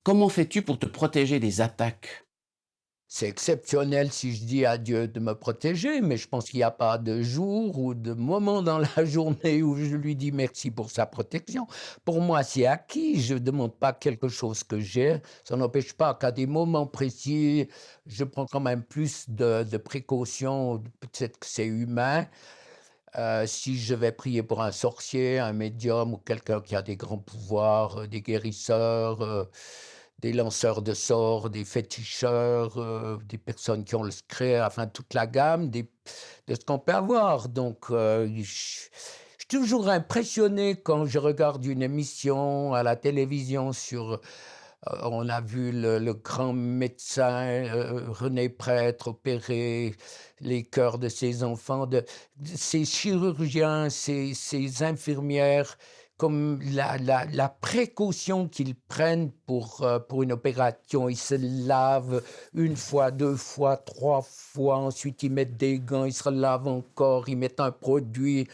Comment fais-tu pour te protéger des attaques? C'est exceptionnel si je dis à Dieu de me protéger, mais je pense qu'il n'y a pas de jour ou de moment dans la journée où je lui dis merci pour sa protection. Pour moi, c'est acquis. Je ne demande pas quelque chose que j'ai. Ça n'empêche pas qu'à des moments précis, je prends quand même plus de précautions. Peut-être que c'est humain. Si je vais prier pour un sorcier, un médium ou quelqu'un qui a des grands pouvoirs, des guérisseurs, des lanceurs de sorts, des féticheurs, des personnes qui ont le secret, enfin toute la gamme de ce qu'on peut avoir. Donc, je suis toujours impressionné quand je regarde une émission à la télévision sur on a vu le grand médecin, René Prêtre opérer les cœurs de ses enfants, de ces chirurgiens, ces infirmières, comme la précaution qu'ils prennent pour une opération. Ils se lavent une fois, 2 fois, 3 fois, ensuite ils mettent des gants, ils se lavent encore, ils mettent un produit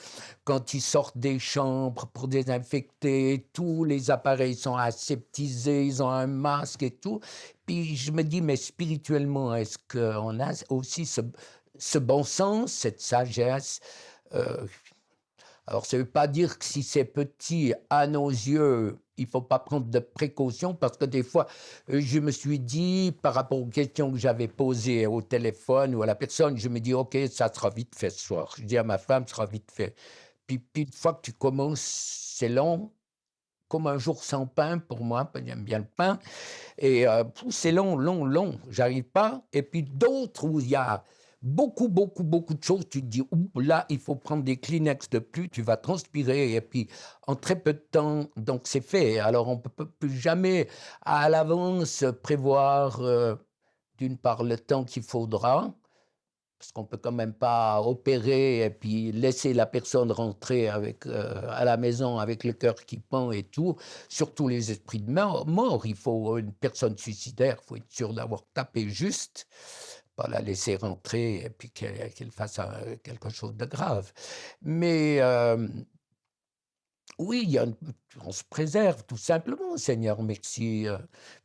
quand ils sortent des chambres pour désinfecter, tous les appareils sont aseptisés, ils ont un masque et tout. Puis je me dis, mais spirituellement, est-ce qu'on a aussi ce bon sens, cette sagesse? Euh, alors, ça ne veut pas dire que si c'est petit à nos yeux, il ne faut pas prendre de précautions, parce que des fois, je me suis dit, par rapport aux questions que j'avais posées au téléphone ou à la personne, je me dis, OK, ça sera vite fait ce soir. Je dis à ma femme, ça sera vite fait. Puis une fois que tu commences, c'est long, comme un jour sans pain pour moi, j'aime bien le pain, et c'est long, long, long, j'arrive pas. Et puis d'autres où il y a beaucoup, beaucoup, beaucoup de choses, tu te dis: «Ouh, là, il faut prendre des Kleenex de plus, tu vas transpirer», et puis en très peu de temps, donc c'est fait. Alors on peut plus jamais à l'avance prévoir, d'une part le temps qu'il faudra, parce qu'on peut quand même pas opérer et puis laisser la personne rentrer avec, à la maison avec le cœur qui pend et tout. Surtout les esprits de mort. Il faut une personne suicidaire, il faut être sûr d'avoir tapé juste, pas la laisser rentrer et puis qu'elle fasse quelque chose de grave. Mais oui, il y a une on se préserve tout simplement. Seigneur, merci,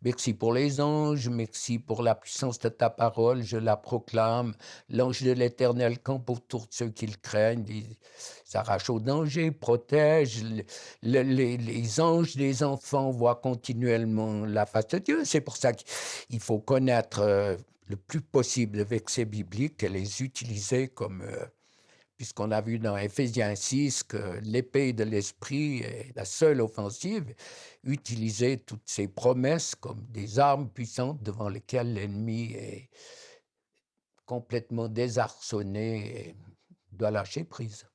merci pour les anges, merci pour la puissance de ta parole, je la proclame. L'ange de l'Éternel campe autour de ceux qui le craignent, il s'arrache au danger, protège. Les anges des enfants voient continuellement la face de Dieu. C'est pour ça qu'il faut connaître, le plus possible les versets bibliques et les utiliser comme, puisqu'on a vu dans Éphésiens 6 que l'épée de l'esprit est la seule offensive, utiliser toutes ces promesses comme des armes puissantes devant lesquelles l'ennemi est complètement désarçonné et doit lâcher prise.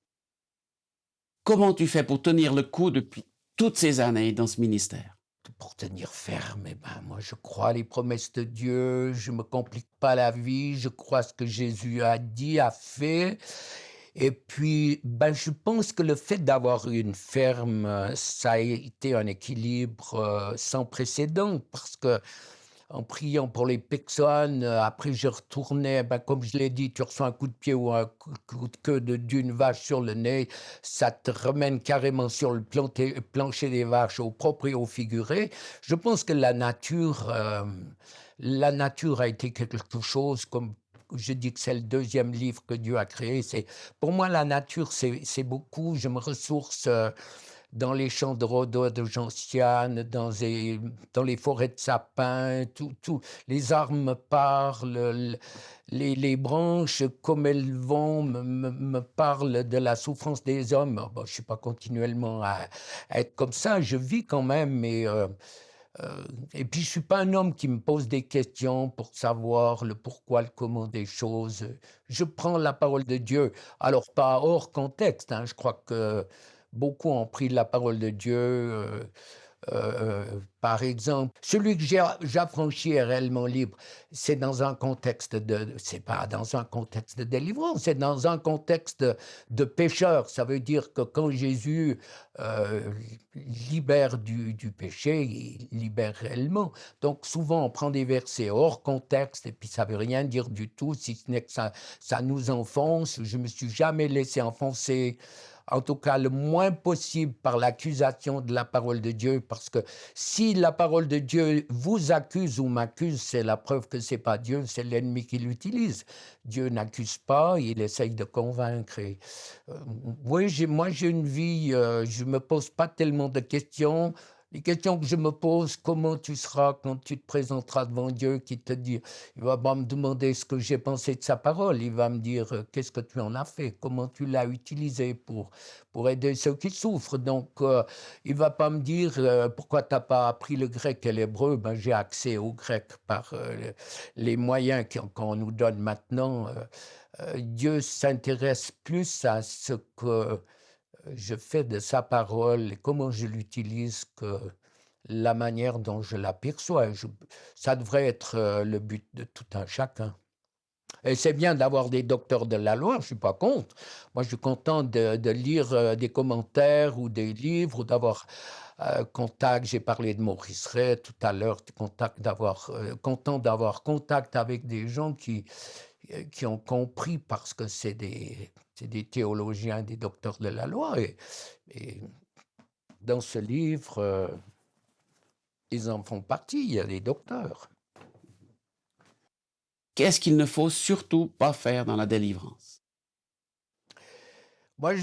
Comment tu fais pour tenir le coup depuis toutes ces années dans ce ministère? Pour tenir ferme, eh ben, moi je crois les promesses de Dieu, je me complique pas la vie, je crois ce que Jésus a dit, a fait. Et puis, ben, je pense que le fait d'avoir une ferme, ça a été un équilibre, sans précédent, parce que en priant pour les personnes, après je retournais, ben, comme je l'ai dit, tu reçois un coup de pied ou un coup de queue d'une vache sur le nez, ça te ramène carrément sur le plancher des vaches, au propre et au figuré. Je pense que la nature a été quelque chose comme je dis que c'est le deuxième livre que Dieu a créé. C'est pour moi la nature, c'est beaucoup. Je me ressource, dans les champs de rhododendron gentiane, dans les forêts de sapins, tout les arbres me parlent, les branches, comme elles vont, me parlent de la souffrance des hommes. Ah bah, je suis pas continuellement à être comme ça, je vis quand même, mais et puis je suis pas un homme qui me pose des questions pour savoir le pourquoi, le comment des choses. Je prends la parole de Dieu, alors pas hors contexte, hein, je crois que beaucoup ont pris la parole de Dieu, par exemple, celui que j'affranchis est réellement libre. C'est dans un contexte c'est pas dans un contexte de délivrance, c'est dans un contexte de pécheur. Ça veut dire que quand Jésus euh, libère du péché, il libère réellement. Donc souvent on prend des versets hors contexte et puis ça veut rien dire du tout, si ce n'est que ça nous enfonce. Je me suis jamais laissé enfoncer en tout cas le moins possible par l'accusation de la parole de Dieu, parce que si la parole de Dieu vous accuse ou m'accuse, c'est la preuve que c'est pas Dieu, c'est l'ennemi qui l'utilise. Dieu n'accuse pas, il essaye de convaincre. Et, oui, moi j'ai une vie, je me pose pas tellement de questions. Les questions que je me pose, comment tu seras quand tu te présenteras devant Dieu, qui te dit, il va pas me demander ce que j'ai pensé de sa parole, il va me dire qu'est-ce que tu en as fait, comment tu l'as utilisé pour aider ceux qui souffrent. Donc, il va pas me dire pourquoi tu n'as pas appris le grec et l'hébreu. Ben, j'ai accès au grec par les moyens qu'on nous donne maintenant. Dieu s'intéresse plus à ce que je fais de sa parole et comment je l'utilise que la manière dont je l'aperçois. Ça devrait être le but de tout un chacun. Et c'est bien d'avoir des docteurs de la loi, je ne suis pas contre. Moi, je suis content de lire des commentaires ou des livres, ou d'avoir contact. J'ai parlé de Maurice Ray tout à l'heure, content d'avoir contact avec des gens qui ont compris, parce que c'est des théologiens, des docteurs de la loi. Et dans ce livre, ils en font partie, il y a des docteurs. Qu'est-ce qu'il ne faut surtout pas faire dans la délivrance? Moi,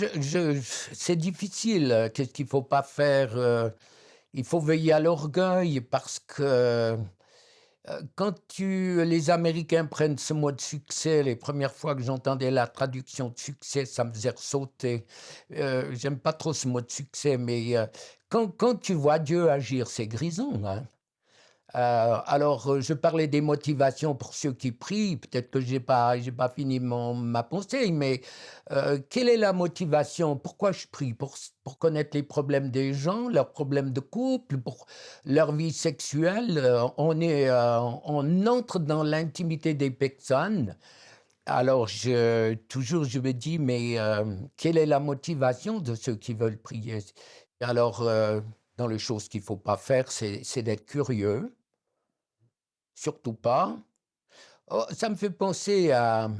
c'est difficile. Qu'est-ce qu'il ne faut pas faire? Il faut veiller à l'orgueil, parce que quand les Américains prennent ce mot de succès, les premières fois que j'entendais la traduction de succès, ça me faisait sauter. J'aime pas trop ce mot de succès, mais quand tu vois Dieu agir, c'est grisant, hein. Alors, je parlais des motivations pour ceux qui prient. Peut-être que j'ai pas fini ma pensée, mais quelle est la motivation? Pourquoi je prie? Pour connaître les problèmes des gens, leurs problèmes de couple, pour leur vie sexuelle. On entre dans l'intimité des personnes. Alors, toujours, je me dis, mais quelle est la motivation de ceux qui veulent prier? Alors, dans les choses qu'il ne faut pas faire, c'est d'être curieux. Surtout pas. Oh, ça me fait penser à,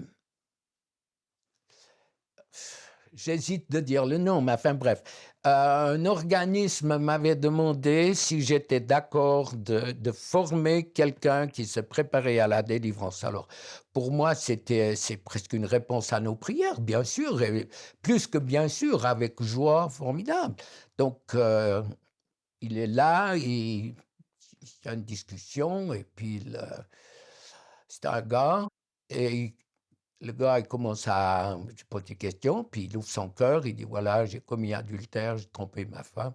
j'hésite de dire le nom, mais enfin bref, un organisme m'avait demandé si j'étais d'accord de former quelqu'un qui se préparait à la délivrance. Alors, pour moi, c'est presque une réponse à nos prières, bien sûr, et plus que bien sûr, avec joie formidable. Donc, il est là, il y a une discussion, et puis c'est un gars, et le gars, il commence à je pose des questions, puis il ouvre son cœur, il dit: «Voilà, j'ai commis adultère, j'ai trompé ma femme».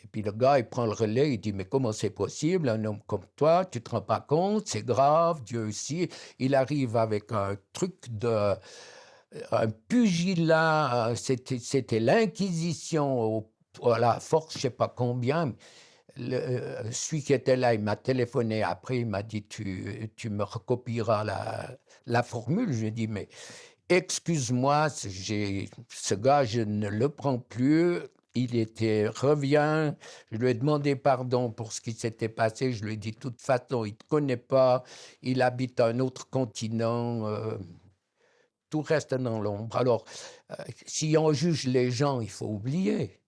Et puis le gars, il prend le relais, il dit: «Mais comment c'est possible, un homme comme toi, tu te rends pas compte, c'est grave, Dieu aussi». Il arrive avec un truc un pugilat, c'était l'inquisition à la force, je sais pas combien. Celui qui était là, il m'a téléphoné après, il m'a dit: «Tu me recopieras la formule». Je lui ai dit: «Mais excuse-moi, ce gars, je ne le prends plus». Reviens. Je lui ai demandé pardon pour ce qui s'était passé. Je lui ai dit: «De toute façon, il ne te connaît pas, il habite un autre continent, tout reste dans l'ombre». Alors, si on juge les gens, il faut oublier.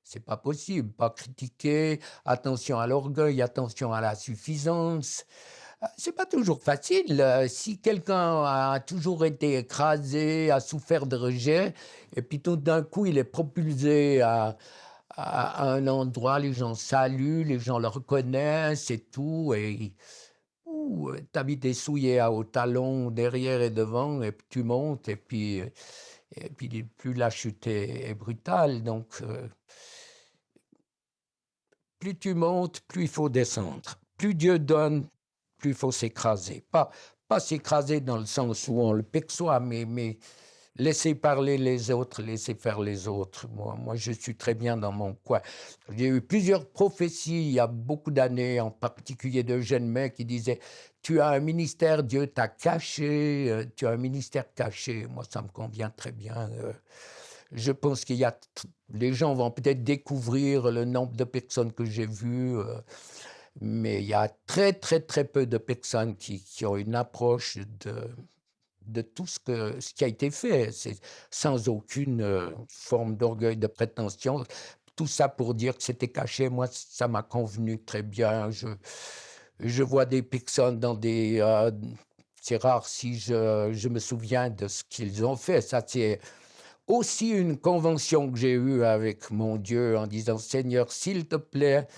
C'est pas possible, pas critiquer, attention à l'orgueil, attention à la suffisance. C'est pas toujours facile. Si quelqu'un a toujours été écrasé, a souffert de rejet, et puis tout d'un coup il est propulsé à un endroit, les gens saluent, les gens le reconnaissent et tout, et ta vie est souillée à haut talons derrière et devant, et puis tu montes, et puis plus la chute est brutale. Donc, plus tu montes, plus il faut descendre. Plus Dieu donne, plus il faut s'écraser. Pas s'écraser dans le sens où on le perçoit, mais laisser parler les autres, laisser faire les autres. Moi, je suis très bien dans mon coin. J'ai eu plusieurs prophéties il y a beaucoup d'années, en particulier d'Eugène May, qui disait: «Tu as un ministère, Dieu t'a caché, tu as un ministère caché». Moi, ça me convient très bien. Je pense les gens vont peut-être découvrir le nombre de personnes que j'ai vues, mais il y a très, très, très peu de personnes qui ont une approche de tout ce qui a été fait. C'est sans aucune, forme d'orgueil, de prétention. Tout ça pour dire que c'était caché. Moi, ça m'a convenu très bien. Je vois des personnes dans des, c'est rare si je me souviens de ce qu'ils ont fait. Ça, c'est aussi une convention que j'ai eue avec mon Dieu en disant: «Seigneur, s'il te plaît,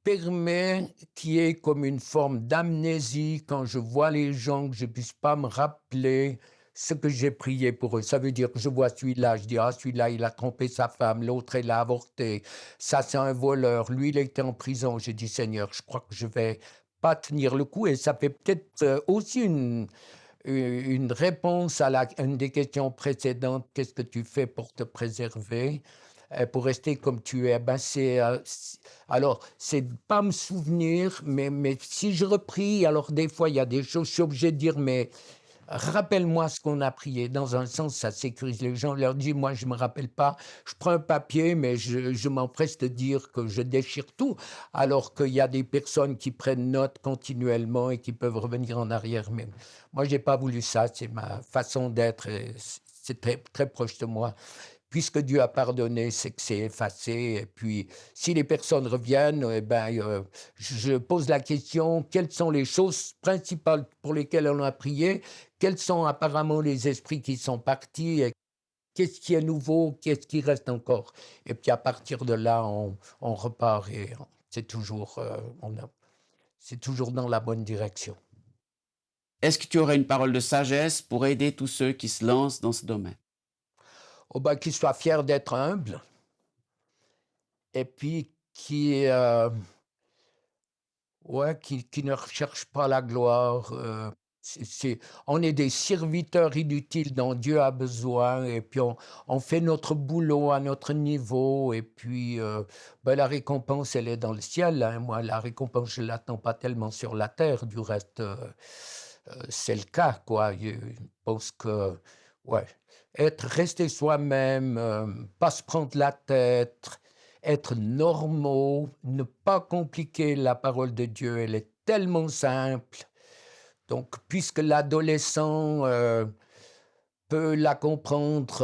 permets qu'il y ait comme une forme d'amnésie quand je vois les gens, que je puisse pas me rappeler ce que j'ai prié pour eux». Ça veut dire que je vois celui-là, je dis: «Ah, celui-là, il a trompé sa femme, l'autre, elle a avorté, ça, c'est un voleur, lui, il a été en prison». J'ai dit: «Seigneur, je crois que je vais pas tenir le coup», et ça fait peut-être, aussi une réponse à une des questions précédentes: «Qu'est-ce que tu fais pour te préserver, pour rester comme tu es?» Ben, alors, c'est de pas me souvenir, mais si je reprie, alors des fois, il y a des choses, je suis obligé de dire: «Mais rappelle-moi ce qu'on a prié». Dans un sens, ça sécurise les gens. Je leur dis: «Moi, je me rappelle pas». Je prends un papier, mais je m'empresse de dire que je déchire tout, alors qu'il y a des personnes qui prennent note continuellement et qui peuvent revenir en arrière. Mais moi, j'ai pas voulu ça. C'est ma façon d'être et c'est très, très proche de moi. Puisque Dieu a pardonné, c'est que c'est effacé. Et puis, si les personnes reviennent, eh ben, je pose la question: quelles sont les choses principales pour lesquelles on a prié? Quels sont apparemment les esprits qui sont partis? Et qu'est-ce qui est nouveau? Qu'est-ce qui reste encore? Et puis, à partir de là, on repart et c'est toujours, c'est toujours dans la bonne direction. Est-ce que tu aurais une parole de sagesse pour aider tous ceux qui se lancent dans ce domaine? Oh ben, qu'ils soient fiers d'être humbles et puis ouais, qui ne recherche pas la gloire, on est des serviteurs inutiles dont Dieu a besoin, et puis on fait notre boulot à notre niveau, et puis, bah, la récompense, elle est dans le ciel, hein. Moi, la récompense, je l'attends pas tellement sur la terre. Du reste, c'est le cas, quoi. Je pense que, ouais, rester soi-même, pas se prendre la tête, être normaux, ne pas compliquer la parole de Dieu, elle est tellement simple. Donc, puisque l'adolescent, peut la comprendre,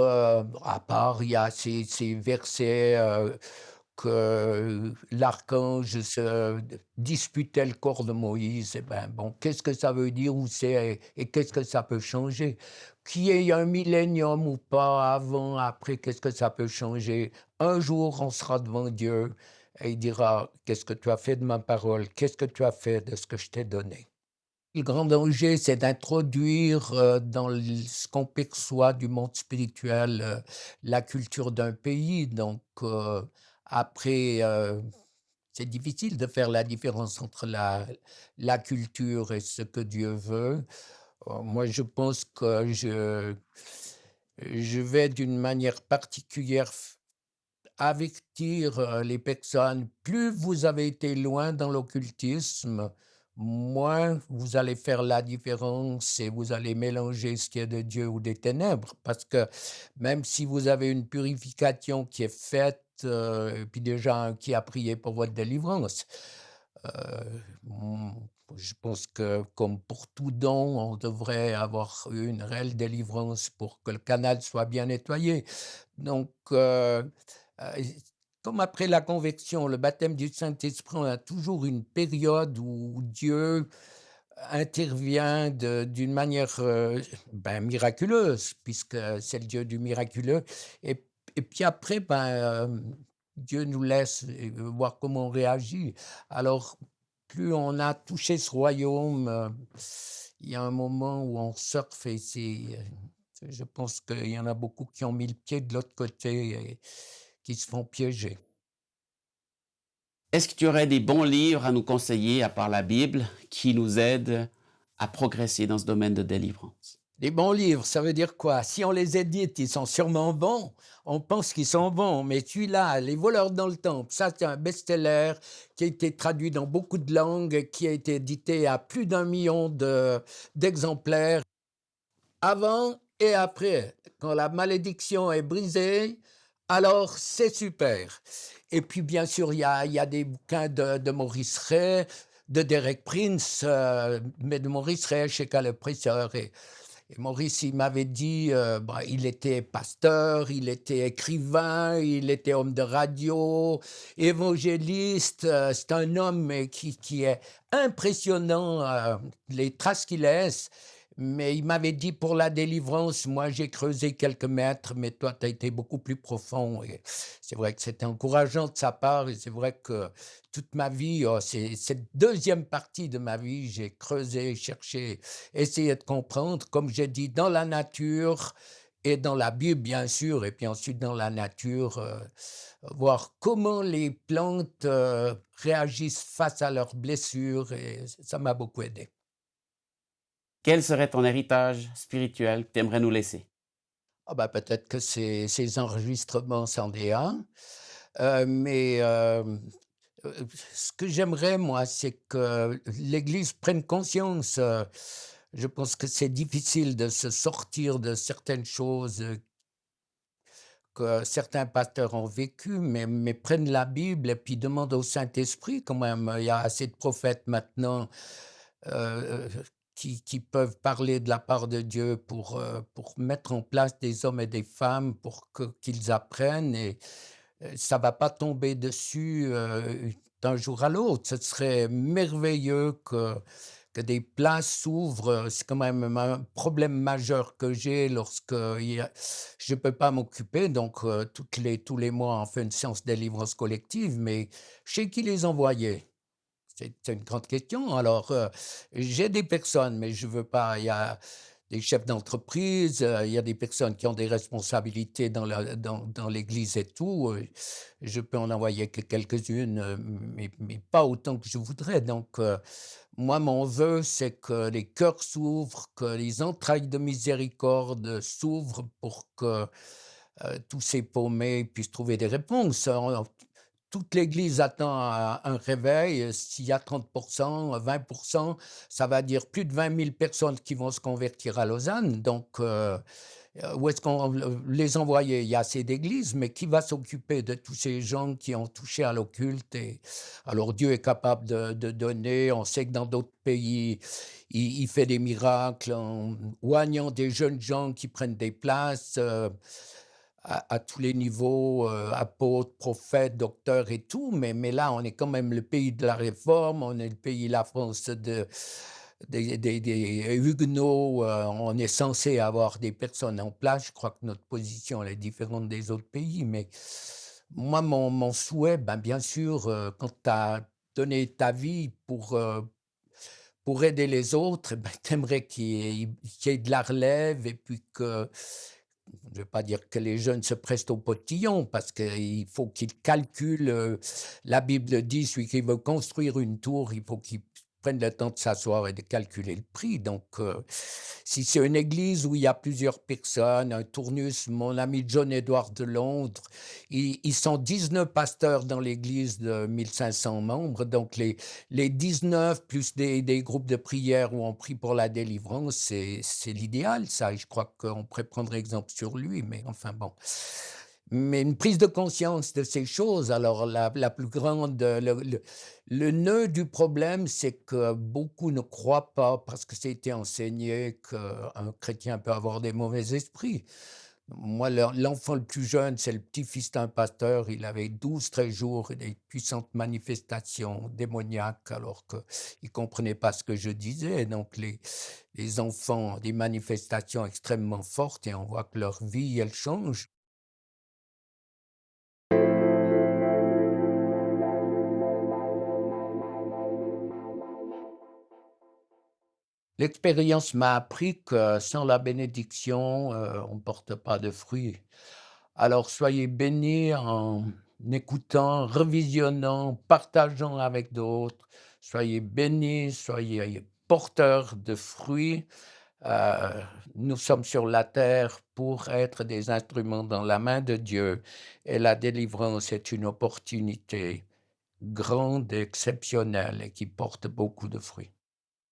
à part il y a ces versets, que l'archange se disputait le corps de Moïse, et ben, bon, qu'est-ce que ça veut dire? Où c'est et qu'est-ce que ça peut changer? Qu'il y ait un millénium ou pas, avant, après, qu'est-ce que ça peut changer? Un jour, on sera devant Dieu et il dira: «Qu'est-ce que tu as fait de ma parole? Qu'est-ce que tu as fait de ce que je t'ai donné?» Le grand danger, c'est d'introduire, dans ce qu'on perçoit du monde spirituel, la culture d'un pays. Donc, après, c'est difficile de faire la différence entre la culture et ce que Dieu veut. Moi, je pense que je vais d'une manière particulière avertir, les personnes: plus vous avez été loin dans l'occultisme, moins vous allez faire la différence et vous allez mélanger ce qui est de Dieu ou des ténèbres. Parce que même si vous avez une purification qui est faite, et puis déjà qui a prié pour votre délivrance, mmh, je pense que comme pour tout don, on devrait avoir une réelle délivrance pour que le canal soit bien nettoyé. Donc, Heu, comme après la conversion, le baptême du Saint-Esprit, on a toujours une période où Dieu intervient d'une manière, ben, miraculeuse, puisque c'est le Dieu du miraculeux, et puis après, ben, Dieu nous laisse, voir comment on réagit. Alors, plus on a touché ce royaume, il y a un moment où on surfe, et je pense qu'il y en a beaucoup qui ont mis le pied de l'autre côté et qui se font piéger. Est-ce que tu aurais des bons livres à nous conseiller, à part la Bible, qui nous aident à progresser dans ce domaine de délivrance? Les bons livres, ça veut dire quoi? Si on les édite, ils sont sûrement bons. On pense qu'ils sont bons, mais celui-là, Les voleurs dans le temple, ça, c'est un best-seller qui a été traduit dans beaucoup de langues, qui a été édité à plus d'1 million d'exemplaires. Avant et après, quand la malédiction est brisée, alors c'est super. Et puis bien sûr, il y a des bouquins de Maurice Ray, de Derek Prince, mais de Maurice Ray, chez le Presseur, Et Maurice, il m'avait dit, bah, il était pasteur, il était écrivain, il était homme de radio, évangéliste, c'est un homme qui est impressionnant, les traces qu'il laisse. Mais il m'avait dit: «Pour la délivrance, moi, j'ai creusé quelques mètres, mais toi, tu as été beaucoup plus profond», et c'est vrai que c'était encourageant de sa part, et c'est vrai que toute ma vie, c'est cette deuxième partie de ma vie, j'ai creusé, cherché, essayé de comprendre, comme j'ai dit, dans la nature et dans la Bible, bien sûr, et puis ensuite dans la nature, voir comment les plantes, réagissent face à leurs blessures, et ça m'a beaucoup aidé. Quel serait ton héritage spirituel que tu aimerais nous laisser? Ah bah, peut-être que ces enregistrements, c'en est un, mais ce que j'aimerais, moi, c'est que l'Église prenne conscience, je pense que c'est difficile de se sortir de certaines choses, que certains pasteurs ont vécues, mais prennent la Bible et puis demandent au Saint-Esprit quand même. Il y a assez de prophètes maintenant, heu, qui peuvent parler de la part de Dieu pour mettre en place des hommes et des femmes pour qu'ils apprennent, et ça va pas tomber dessus, d'un jour à l'autre. Ce serait merveilleux que des places s'ouvrent, c'est quand même un problème majeur que j'ai lorsque il y a je peux pas m'occuper, donc tous les mois, on fait une séance de délivrance collective, mais chez qui les envoyer? C'est une grande question. Alors, j'ai des personnes, mais je veux pas, il y a des chefs d'entreprise, il y a des personnes qui ont des responsabilités dans l'église et tout, je peux en envoyer que quelques-unes, mais pas autant que je voudrais. Donc, moi, mon vœu, c'est que les cœurs s'ouvrent, que les entrailles de miséricorde s'ouvrent pour que, tous ces paumés puissent trouver des réponses. Toute l'Église attend un réveil. S'il y a 30%, 20%, ça va dire plus de 20 000 personnes qui vont se convertir à Lausanne. Donc, où est-ce qu'on les envoyer? Il y a assez d'églises, mais qui va s'occuper de tous ces gens qui ont touché à l'occulte? Et alors Dieu est capable de donner. On sait que dans d'autres pays, il fait des miracles en oignant des jeunes gens qui prennent des places. À tous les niveaux, apôtres, prophètes, docteurs et tout, mais là, on est quand même le pays de la réforme, on est le pays, la France des huguenots, on est censé avoir des personnes en place. Je crois que notre position, elle est différente des autres pays, mais moi, mon souhait, ben, bien sûr, quand tu as donné ta vie pour aider les autres, eh ben, tu aimerais qu'il y ait de la relève, et puis que je ne vais pas dire que les jeunes se prestent au potillon, parce qu'il faut qu'ils calculent, la Bible dit: «Celui qui veut construire une tour, il faut qu'il prenne le temps de s'asseoir et de calculer le prix». Donc, si c'est une église où il y a plusieurs personnes, un tournus, mon ami John Edward de Londres, ils sont 19 pasteurs dans l'église de 1 500 membres, donc les 19 plus des groupes de prière où on prie pour la délivrance, c'est l'idéal, ça, et je crois qu'on pourrait prendre exemple sur lui, mais enfin bon. Mais une prise de conscience de ces choses, alors la plus grande, le nœud du problème, c'est que beaucoup ne croient pas, parce que c'est enseigné qu'un chrétien peut avoir des mauvais esprits. Moi, l'enfant le plus jeune, c'est le petit-fils d'un pasteur. Il avait 12 13 jours et des puissantes manifestations démoniaques, alors qu'il ne comprenait pas ce que je disais. Donc, les enfants ont des manifestations extrêmement fortes, et on voit que leur vie, elle change. L'expérience m'a appris que sans la bénédiction, on ne porte pas de fruits. Alors soyez bénis en écoutant, revisionnant, partageant avec d'autres. Soyez bénis, soyez porteurs de fruits. Heu, nous sommes sur la terre pour être des instruments dans la main de Dieu, et la délivrance est une opportunité grande et exceptionnelle, et qui porte beaucoup de fruits.